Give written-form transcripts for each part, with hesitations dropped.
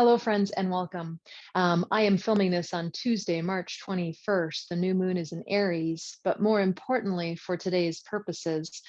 Hello, friends, and welcome. I am filming this on Tuesday, March 21st. The new moon is in Aries, but more importantly, for today's purposes,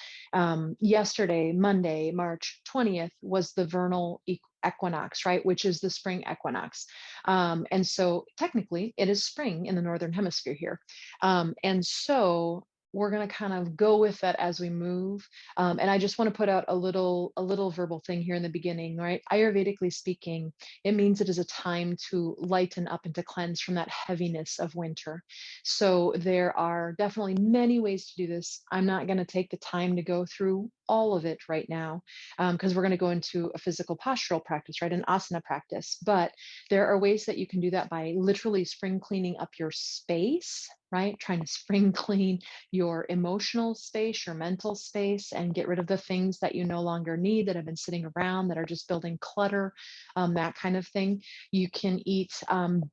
yesterday, Monday, March 20th, was the vernal equinox, right, which is the spring equinox. And so technically, it is spring in the Northern Hemisphere here. And so we're going to kind of go with that as we move. And I just want to put out a little verbal thing here in the beginning, right? Ayurvedically speaking, it means it is a time to lighten up and to cleanse from that heaviness of winter. So there are definitely many ways to do this. I'm not going to take the time to go through all of it right now because we're going to go into a physical postural practice, right? An asana practice. But there are ways that you can do that by literally spring cleaning up your space, right? Trying to spring clean your emotional space, your mental space, and get rid of the things that you no longer need that have been sitting around that are just building clutter, that kind of thing. You can eat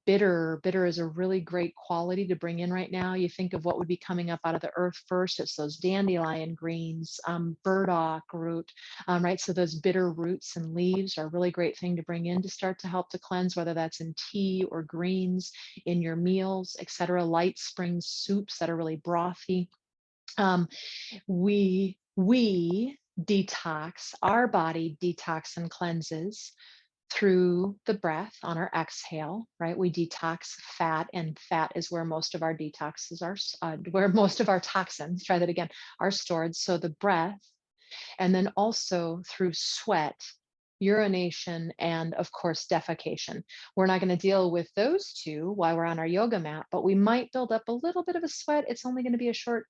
bitter. Bitter is a really great quality to bring in right now. You think of what would be coming up out of the earth first. It's those dandelion greens, burdock root, right? So those bitter roots and leaves are a really great thing to bring in to start to help to cleanse, whether that's in tea or greens, in your meals, etc. Light spring soups that are really brothy. We detox, our body detox and cleanses through the breath on our exhale, right? We detox fat, and fat is where most of our detoxes are, where most of our toxins, try that again, are stored. So the breath, and then also through sweat, urination, and of course, defecation. We're not going to deal with those two while we're on our yoga mat, but we might build up a little bit of a sweat. It's only going to be a short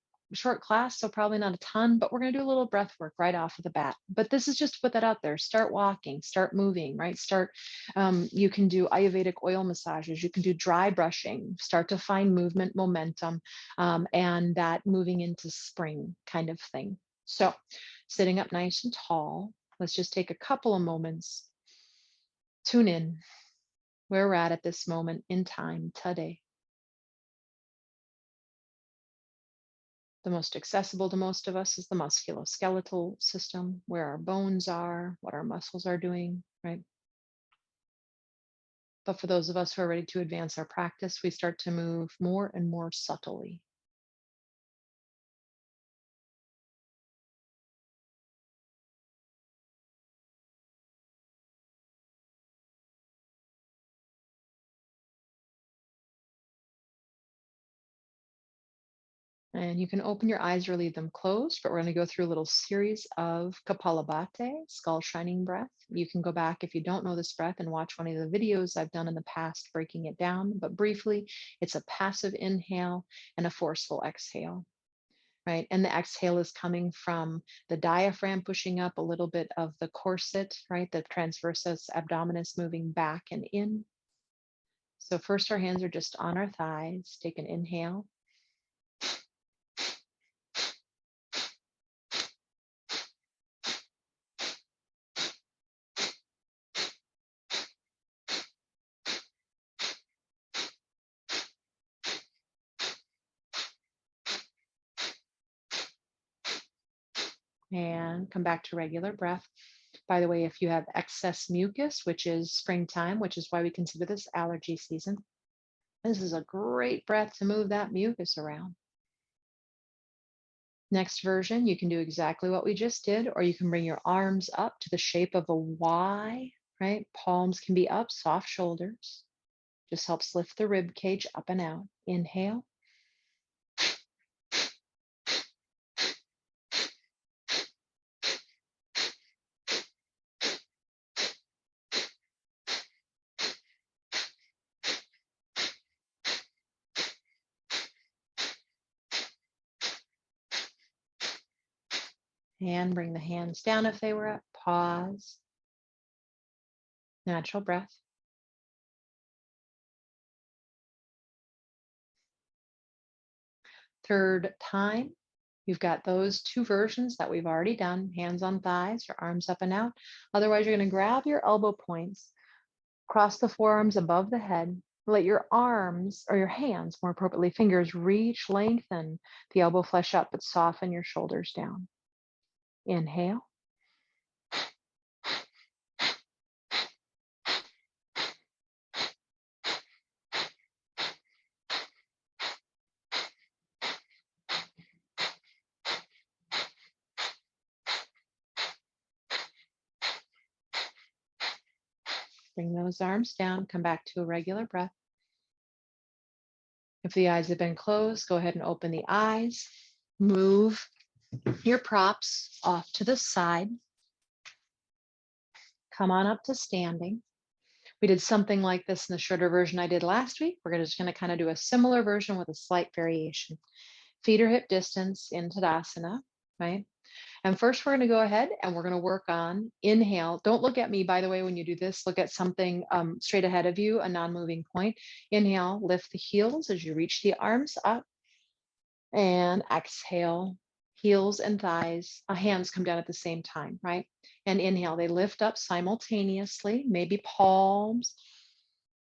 class, so probably not a ton, but we're going to do a little breath work right off of the bat. But this is just to put that out there. Start walking, start moving, right? You can do Ayurvedic oil massages, you can do dry brushing, start to find movement, momentum, and that moving into spring kind of thing. So sitting up nice and tall, let's just take a couple of moments, tune in where we're at this moment in time today. The most accessible to most of us is the musculoskeletal system, where our bones are, what our muscles are doing, right? But for those of us who are ready to advance our practice, we start to move more and more subtly. And you can open your eyes or leave them closed, but we're going to go through a little series of Kapalabhati, skull shining breath. You can go back if you don't know this breath and watch one of the videos I've done in the past breaking it down. But briefly, it's a passive inhale and a forceful exhale, right? And the exhale is coming from the diaphragm pushing up, a little bit of the corset, right? The transversus abdominis moving back and in. So first our hands are just on our thighs. Take an inhale. And come back to regular breath. By the way, if you have excess mucus, which is springtime, which is why we consider this allergy season, this is a great breath to move that mucus around. Next version, you can do exactly what we just did, or you can bring your arms up to the shape of a Y, right? Palms can be up, soft shoulders. Just helps lift the rib cage up and out. Inhale. And bring the hands down if they were up. Pause. Natural breath. Third time, you've got those two versions that we've already done, hands on thighs, your arms up and out. Otherwise, you're going to grab your elbow points, cross the forearms above the head, let your arms, or your hands, more appropriately, fingers reach, lengthen the elbow flesh up, but soften your shoulders down. Inhale. Bring those arms down, come back to a regular breath. If the eyes have been closed, go ahead and open the eyes. Move your props off to the side. Come on up to standing. We did something like this in the shorter version I did last week. We're just going to kind of do a similar version with a slight variation. Feet are hip distance in Tadasana, right? And first we're going to go ahead and we're going to work on inhale. Don't look at me, by the way, when you do this. Look at something straight ahead of you, a non-moving point. Inhale, lift the heels as you reach the arms up. And exhale, heels and thighs, hands come down at the same time, right? And inhale, they lift up simultaneously, maybe palms.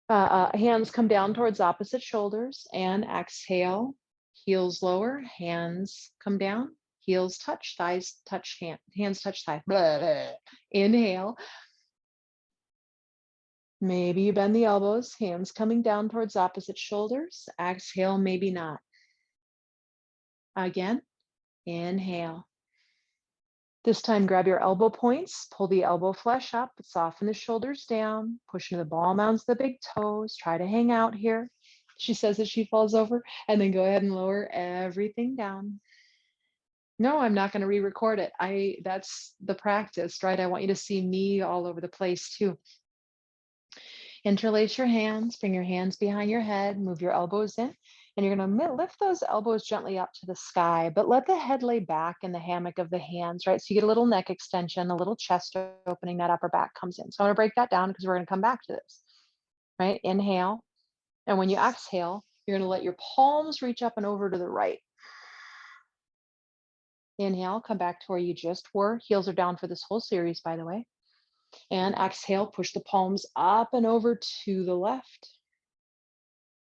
Hands come down towards opposite shoulders, and exhale, heels lower, hands come down, heels touch, thighs touch, hands touch thighs. Blah, blah. Inhale. Maybe you bend the elbows, hands coming down towards opposite shoulders. Exhale, maybe not. Again, inhale. This time, grab your elbow points, pull the elbow flesh up, soften the shoulders down, push into the ball mounds, the big toes, try to hang out here. She says as she falls over, and then go ahead and lower everything down. No, I'm not going to re-record it. That's the practice, right? I want you to see me all over the place too. Interlace your hands, bring your hands behind your head, move your elbows in, and you're going to lift those elbows gently up to the sky, but let the head lay back in the hammock of the hands, right? So you get a little neck extension, a little chest opening, that upper back comes in. So I'm going to break that down because we're going to come back to this, right? Inhale. And when you exhale, you're going to let your palms reach up and over to the right. Inhale, come back to where you just were. Heels are down for this whole series, by the way. And exhale, push the palms up and over to the left.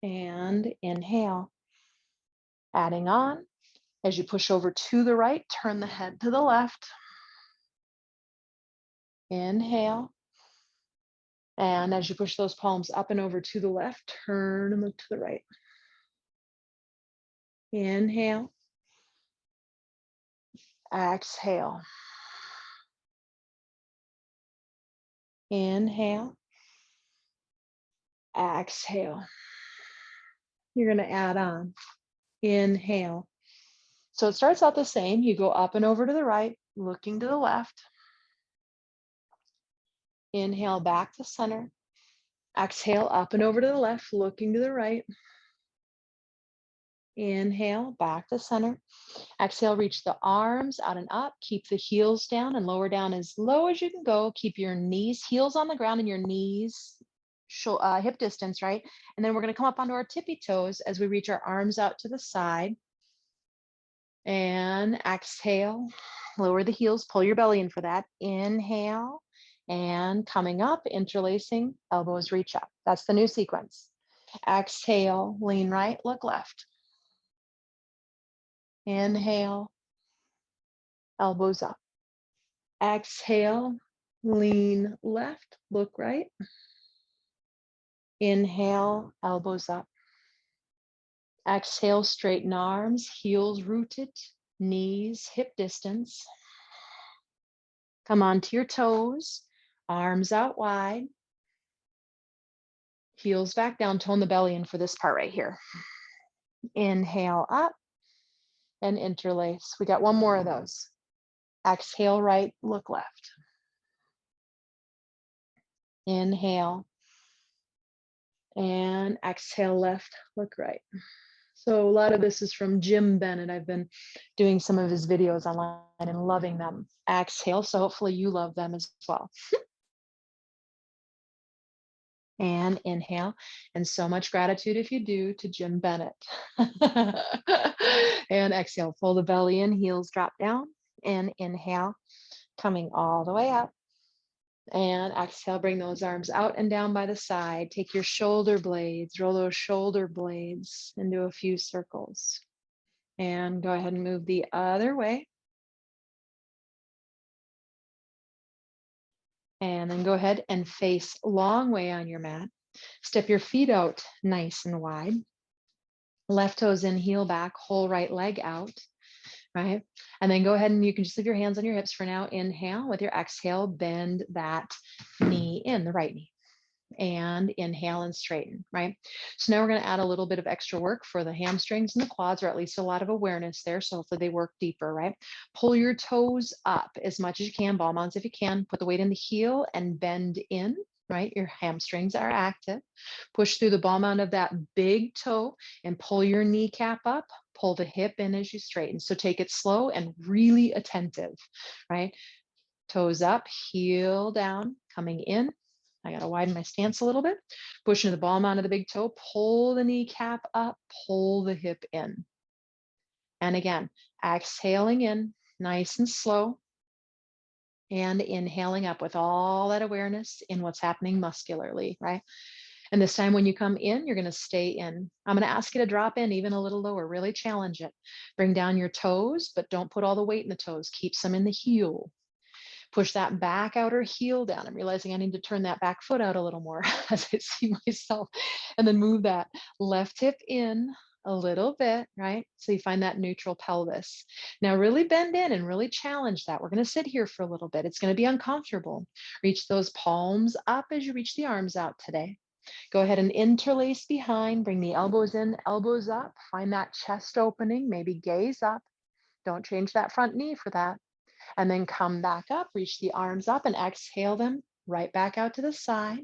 And inhale. Adding on. As you push over to the right, turn the head to the left. Inhale. And as you push those palms up and over to the left, turn and look to the right. Inhale. Exhale. Inhale. Exhale. You're going to add on. Inhale. So it starts out the same. You go up and over to the right, looking to the left. Inhale back to center. Exhale up and over to the left, looking to the right. Inhale back to center. Exhale, reach the arms out and up. Keep the heels down and lower down as low as you can go. Keep your knees, heels on the ground and your knees hip distance, right? And then we're going to come up onto our tippy toes as we reach our arms out to the side. And exhale, lower the heels, pull your belly in for that. Inhale, and coming up, interlacing, elbows reach up. That's the new sequence. Exhale, lean right, look left. Inhale, elbows up. Exhale, lean left, look right. Inhale, elbows up. Exhale, straighten arms, heels rooted, knees hip distance. Come onto your toes, arms out wide. Heels back down, tone the belly in for this part right here. Inhale up and interlace. We got one more of those. Exhale right, look left. Inhale. And exhale left, look right. So a lot of this is from Jim Bennett. I've been doing some of his videos online and loving them. Exhale, so hopefully you love them as well. And inhale, and so much gratitude if you do to Jim Bennett. And exhale, pull the belly in, heels drop down, and inhale, coming all the way up. And exhale, bring those arms out and down by the side. Take your shoulder blades, roll those shoulder blades into a few circles. And go ahead and move the other way. And then go ahead and face long way on your mat. Step your feet out nice and wide. Left toes in, heel back, whole right leg out, right? And then go ahead and you can just leave your hands on your hips for now. Inhale. With your exhale, bend that knee in, the right knee. and inhale and straighten, right? So now we're going to add a little bit of extra work for the hamstrings and the quads, or at least a lot of awareness there. So hopefully they work deeper, right? Pull your toes up as much as you can, ball mounds if you can. Put the weight in the heel and bend in, right? Your hamstrings are active. Push through the ball mount of that big toe and pull your kneecap up. Pull the hip in as you straighten. So take it slow and really attentive, right? Toes up, heel down, coming in. I got to widen my stance a little bit. Push into the ball mount of the big toe, pull the kneecap up, pull the hip in. And again, exhaling in, nice and slow, and inhaling up with all that awareness in what's happening muscularly, right? And this time when you come in, you're going to stay in. I'm going to ask you to drop in even a little lower, really challenge it. Bring down your toes, but don't put all the weight in the toes. Keep some in the heel. Push that back outer heel down. I'm realizing I need to turn that back foot out a little more as I see myself. And then move that left hip in a little bit, right? So you find that neutral pelvis. Now really bend in and really challenge that. We're going to sit here for a little bit. It's going to be uncomfortable. Reach those palms up as you reach the arms out today. Go ahead and interlace behind. Bring the elbows in, elbows up. Find that chest opening. Maybe gaze up. Don't change that front knee for that. And then come back up, reach the arms up and exhale them right back out to the side.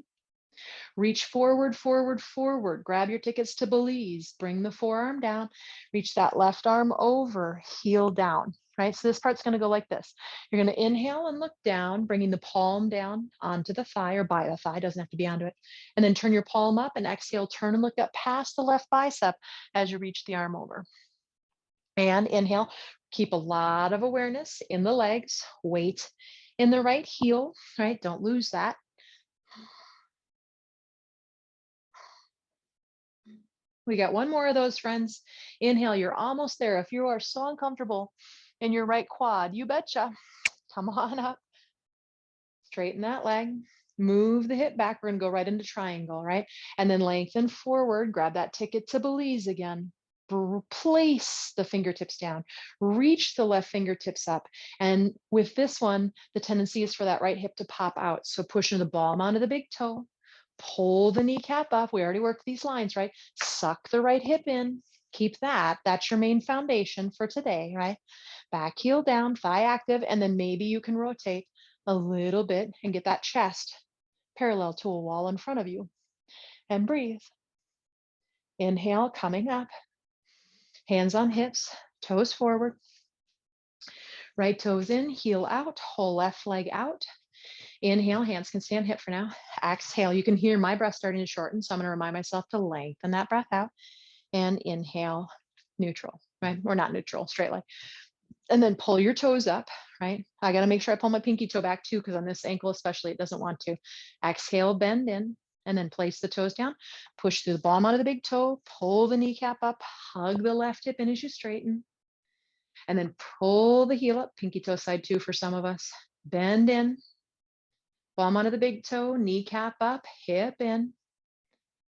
Reach forward, forward, forward. Grab your tickets to Belize. Bring the forearm down. Reach that left arm over, heel down, right? So this part's going to go like this. You're going to inhale and look down, bringing the palm down onto the thigh or by the thigh, doesn't have to be onto it. And then turn your palm up and exhale, turn and look up past the left bicep as you reach the arm over. And inhale, keep a lot of awareness in the legs, weight in the right heel, right? Don't lose that. We got one more of those, friends. Inhale, you're almost there. If you are so uncomfortable in your right quad, you betcha. Come on up, straighten that leg, move the hip back. We're gonna go right into triangle, right? And then lengthen forward, grab that ticket to Belize again. Place the fingertips down, reach the left fingertips up. And with this one, the tendency is for that right hip to pop out. So push into the ball mount of the big toe, pull the kneecap up. We already worked these lines, right? Suck the right hip in, keep that. That's your main foundation for today, right? Back heel down, thigh active, and then maybe you can rotate a little bit and get that chest parallel to a wall in front of you. And breathe. Inhale, coming up. Hands on hips, toes forward. Right toes in, heel out, whole left leg out. Inhale, hands can stay on hip for now. Exhale, you can hear my breath starting to shorten, so I'm going to remind myself to lengthen that breath out. And inhale, neutral, right? Or not neutral, straight leg. And then pull your toes up, right? I got to make sure I pull my pinky toe back too, because on this ankle especially, it doesn't want to. Exhale, bend in, and then place the toes down. Push through the ball out of the big toe, pull the kneecap up, hug the left hip in as you straighten. And then pull the heel up, pinky toe side two for some of us. Bend in, palm onto the big toe, kneecap up, hip in.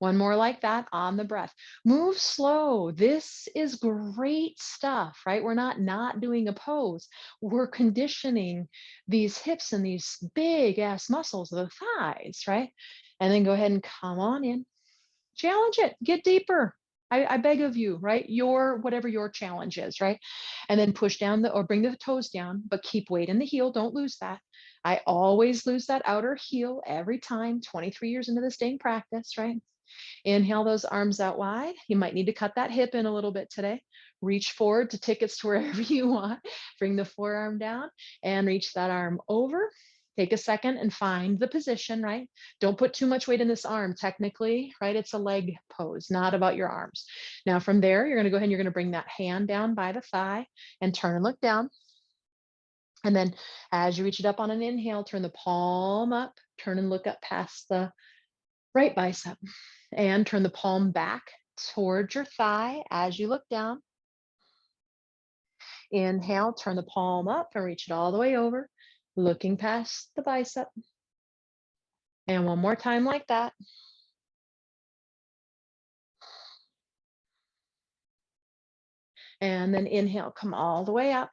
One more like that on the breath. Move slow. This is great stuff, right? We're not doing a pose. We're conditioning these hips and these big ass muscles of the thighs, right? And then go ahead and come on in. Challenge it, get deeper. I beg of you, right? Whatever your challenge is, right? And then push down or bring the toes down, but keep weight in the heel. Don't lose that. I always lose that outer heel every time, 23 years into this dang practice, right? Inhale those arms out wide. You might need to cut that hip in a little bit today. Reach forward to tickets to wherever you want. Bring the forearm down and reach that arm over. Take a second and find the position, right? Don't put too much weight in this arm. Technically, right? It's a leg pose, not about your arms. Now from there, you're going to go ahead and you're going to bring that hand down by the thigh and turn and look down. And then as you reach it up on an inhale, turn the palm up, turn and look up past the right bicep and turn the palm back towards your thigh as you look down. Inhale, turn the palm up and reach it all the way over, looking past the bicep. And one more time like that. And then inhale, come all the way up.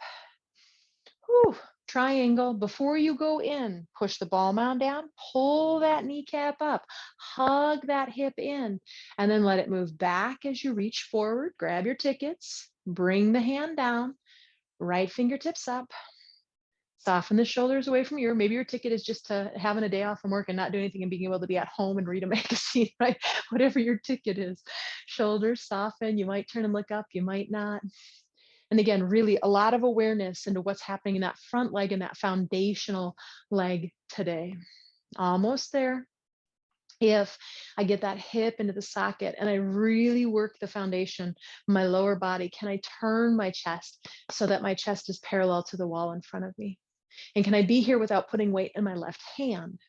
Whew. triangle. Before you go in, push the ball mound down, pull that kneecap up, hug that hip in, and then let it move back as you reach forward. Grab your tickets, bring the hand down, right fingertips up. Soften the shoulders away from you. Or maybe your ticket is just to having a day off from work and not doing anything and being able to be at home and read a magazine, right? Whatever your ticket is. Shoulders soften. You might turn and look up, you might not. And again, really a lot of awareness into what's happening in that front leg and that foundational leg today. Almost there. If I get that hip into the socket and I really work the foundation, my lower body, can I turn my chest so that my chest is parallel to the wall in front of me? And can I be here without putting weight in my left hand?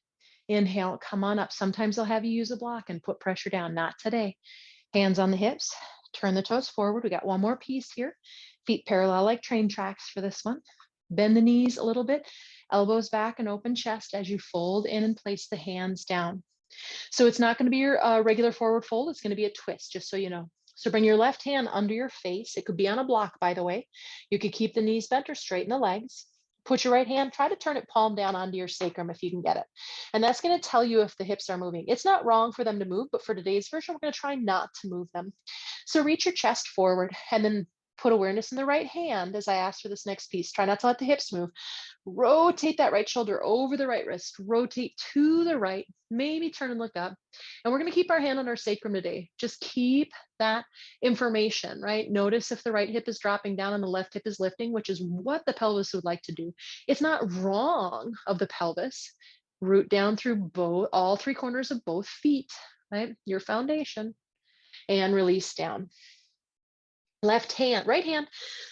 Inhale, come on up. Sometimes I'll have you use a block and put pressure down. Not today. Hands on the hips, turn the toes forward. We got one more piece here. Feet parallel like train tracks for this one. Bend the knees a little bit, elbows back and open chest as you fold in and place the hands down. So it's not going to be your regular forward fold. It's going to be a twist, just so you know. So bring your left hand under your face. It could be on a block, by the way. You could keep the knees bent or straighten the legs. Put your right hand, try to turn it palm down onto your sacrum if you can get it. And that's going to tell you if the hips are moving. It's not wrong for them to move, but for today's version, we're going to try not to move them. So reach your chest forward and then put awareness in the right hand as I ask for this next piece. Try not to let the hips move. Rotate that right shoulder over the right wrist. Rotate to the right. Maybe turn and look up. And we're going to keep our hand on our sacrum today. Just keep that information, right? Notice if the right hip is dropping down and the left hip is lifting, which is what the pelvis would like to do. It's not wrong of the pelvis. Root down through all three corners of both feet, right? Your foundation. And release down. Left hand, right hand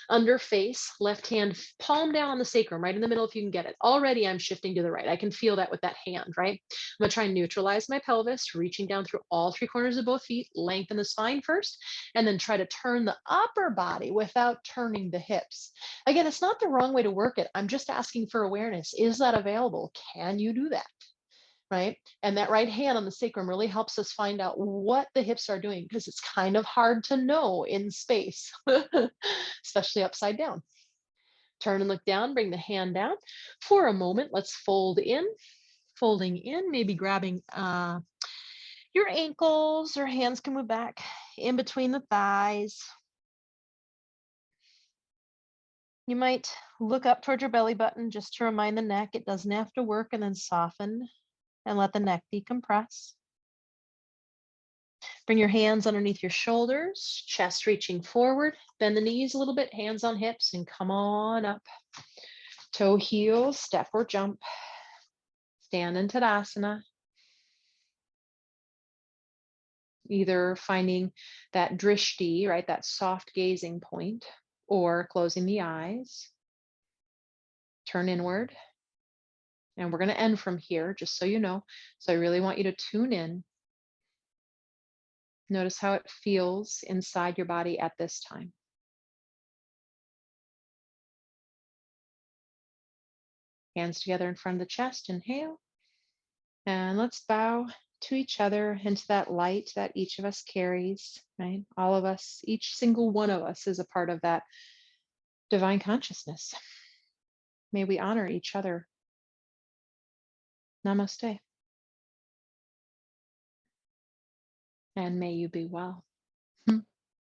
under face, left hand palm down on the sacrum, right in the middle if you can get it. Already I'm shifting to the right. I can feel that with that hand, right? I'm gonna try and neutralize my pelvis, reaching down through all three corners of both feet, lengthen the spine first, and then try to turn the upper body without turning the hips. Again, it's not the wrong way to work it. I'm just asking for awareness. Is that available? Can you do that? Right? And that right hand on the sacrum really helps us find out what the hips are doing because it's kind of hard to know in space, especially upside down. Turn and look down, bring the hand down. For a moment, let's fold in, folding in, maybe grabbing your ankles or hands can move back in between the thighs. You might look up towards your belly button just to remind the neck it doesn't have to work, and then soften and let the neck decompress. Bring your hands underneath your shoulders, chest reaching forward, bend the knees a little bit, hands on hips, and come on up. Toe heel, step or jump. Stand in Tadasana. Either finding that drishti, right, that soft gazing point, or closing the eyes. Turn inward. And we're going to end from here, just so you know. So I really want you to tune in. Notice how it feels inside your body at this time. Hands together in front of the chest, inhale. And let's bow to each other into that light that each of us carries, right? All of us, each single one of us is a part of that divine consciousness. May we honor each other. Namaste. And may you be well.